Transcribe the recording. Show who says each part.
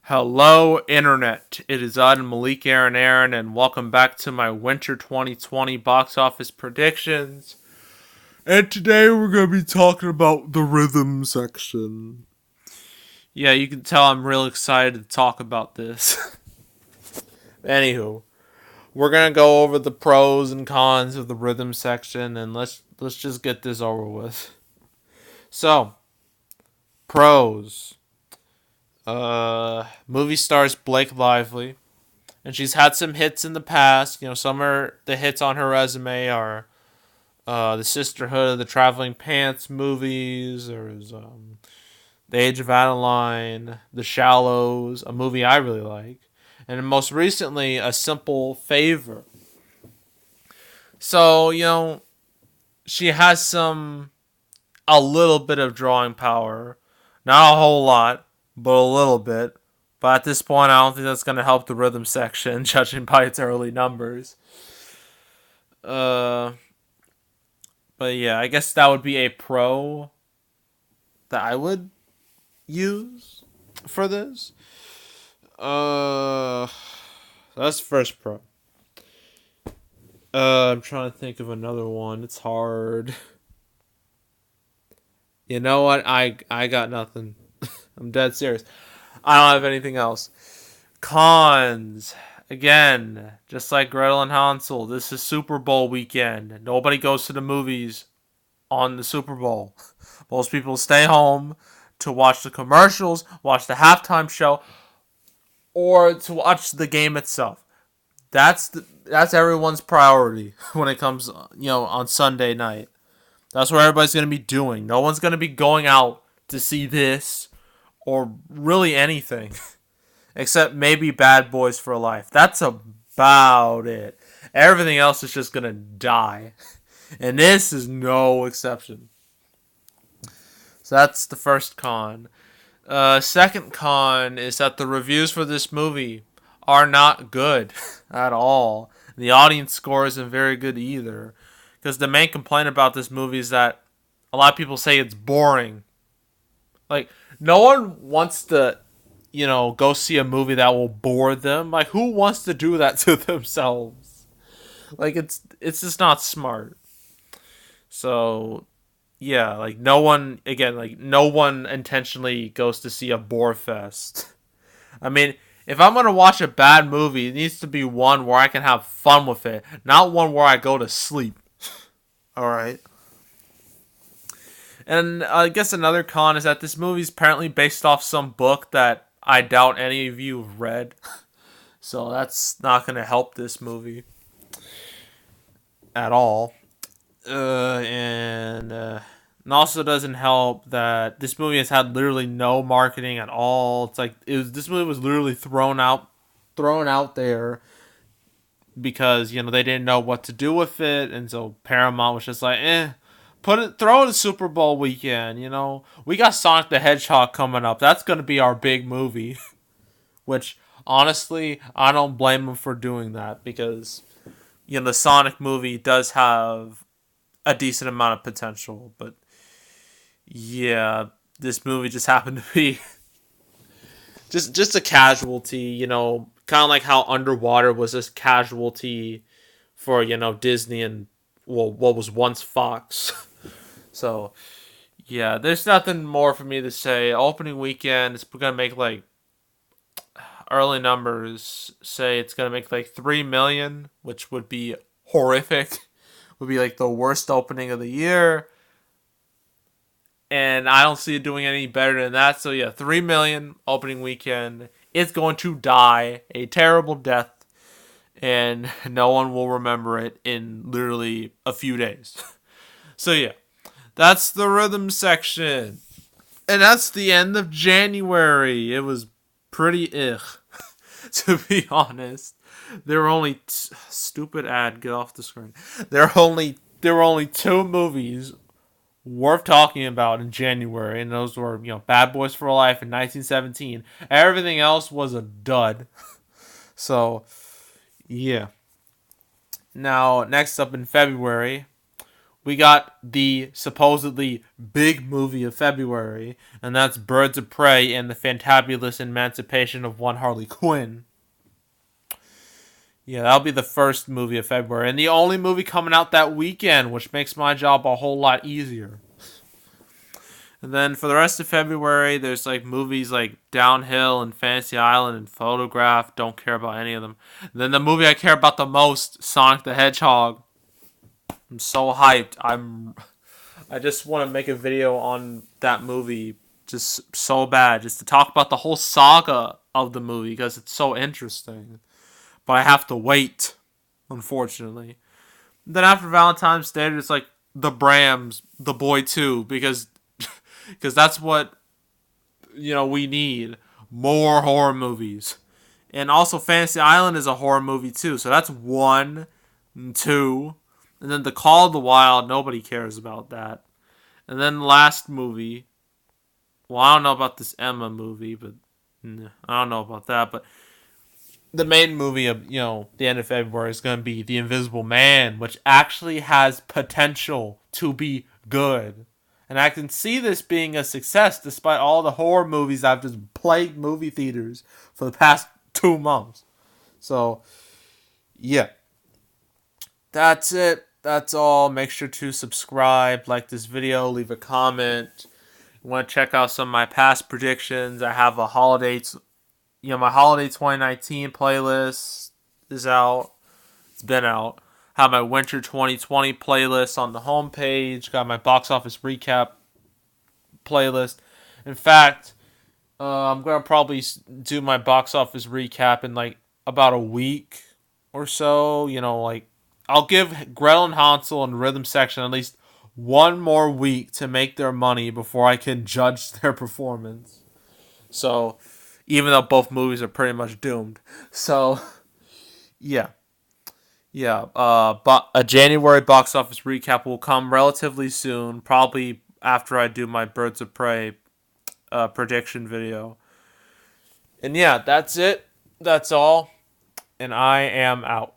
Speaker 1: Hello, Internet. It is Adam Malik Aaron, and welcome back to my Winter 2020 box office predictions. And today we're going to be talking about the rhythm section. Yeah, you can tell I'm real excited to talk about this. Anywho, we're going to go over the pros and cons of the rhythm section, and let's just get this over with. So, pros. Movie stars Blake Lively. And she's had some hits in the past. Some of the hits on her resume are the Sisterhood of the Traveling Pants movies. There's The Age of Adeline, The Shallows, a movie I really like, and most recently, A Simple Favor. So she has a little bit of drawing power, not a whole lot, but a little bit. But at this point, I don't think that's going to help the rhythm section, judging by its early numbers. Uh, but yeah, I guess that would be a pro that I would use for this. Uh, that's the first pro. I'm trying to think of another one. It's hard. You know what? I got nothing. I'm dead serious. I don't have anything else. Cons. Again, just like Gretel and Hansel, this is Super Bowl weekend. Nobody goes to the movies on the Super Bowl. Most people stay home to watch the commercials, watch the halftime show, or to watch the game itself. That's everyone's priority when it comes, on Sunday night. That's what everybody's going to be doing. No one's going to be going out to see this or really anything except maybe Bad Boys for Life. That's about it. Everything else is just going to die. And this is no exception. So that's the first con. Second con is that the reviews for this movie are not good at all. The audience score isn't very good either. Because the main complaint about this movie is that a lot of people say it's boring. Like, no one wants to, go see a movie that will bore them. Like, who wants to do that to themselves? Like, it's just not smart. So, yeah, like no one intentionally goes to see a bore fest. I mean, if I'm gonna watch a bad movie, it needs to be one where I can have fun with it, not one where I go to sleep. All right. And I guess another con is that this movie is apparently based off some book that I doubt any of you have read. So that's not gonna help this movie at all. And also doesn't help that this movie has had literally no marketing at all. It's like this movie was literally thrown out there because they didn't know what to do with it, and so Paramount was just like, throw it in Super Bowl weekend. We got Sonic the Hedgehog coming up. That's gonna be our big movie. Which honestly, I don't blame them for doing that because the Sonic movie does have a decent amount of potential, but yeah, this movie just happened to be just a casualty, kind of like how Underwater was this casualty for Disney and what was once Fox. So yeah, there's nothing more for me to say. Opening weekend, it's gonna make like early numbers say it's gonna make like 3 million, which would be horrific. Would be like the worst opening of the year. And I don't see it doing any better than that. So yeah, 3 million opening weekend. It's going to die a terrible death, and no one will remember it in literally a few days. So yeah, that's the rhythm section, and that's the end of January. It was pretty to be honest. There were only stupid ad. Get off the screen. There were only two movies worth talking about in January, and those were Bad Boys for Life in 1917. Everything else was a dud. So yeah. Now next up in February, we got the supposedly big movie of February, and that's Birds of Prey and the Fantabulous Emancipation of One Harley Quinn. Yeah, that'll be the first movie of February, and the only movie coming out that weekend, which makes my job a whole lot easier. And then for the rest of February, there's like movies like Downhill and Fantasy Island and Photograph. Don't care about any of them. And then the movie I care about the most, Sonic the Hedgehog. I'm so hyped. I just want to make a video on that movie just so bad, just to talk about the whole saga of the movie because it's so interesting. But I have to wait, unfortunately. Then after Valentine's Day, it's like The Brams, The Boy 2, because that's what we need, more horror movies. And also Fantasy Island is a horror movie too. So that's 1 and 2. And then The Call of the Wild, nobody cares about that. And then the last movie, well, I don't know about this Emma movie, but I don't know about that, but the main movie of the end of February is going to be The Invisible Man, which actually has potential to be good. And I can see this being a success despite all the horror movies that have just plagued movie theaters for the past 2 months. So, yeah. That's it. That's all. Make sure to subscribe, like this video, leave a comment. You want to check out some of my past predictions. I have a my holiday 2019 playlist is out. It's been out. Have my winter 2020 playlist on the homepage. Got my box office recap playlist. In fact, I'm gonna probably do my box office recap in like about a week or so. I'll give Gretel and Hansel and Rhythm Section at least one more week to make their money before I can judge their performance. So, even though both movies are pretty much doomed. So, yeah. Yeah, but a January box office recap will come relatively soon, probably after I do my Birds of Prey prediction video. And yeah, that's it. That's all. And I am out.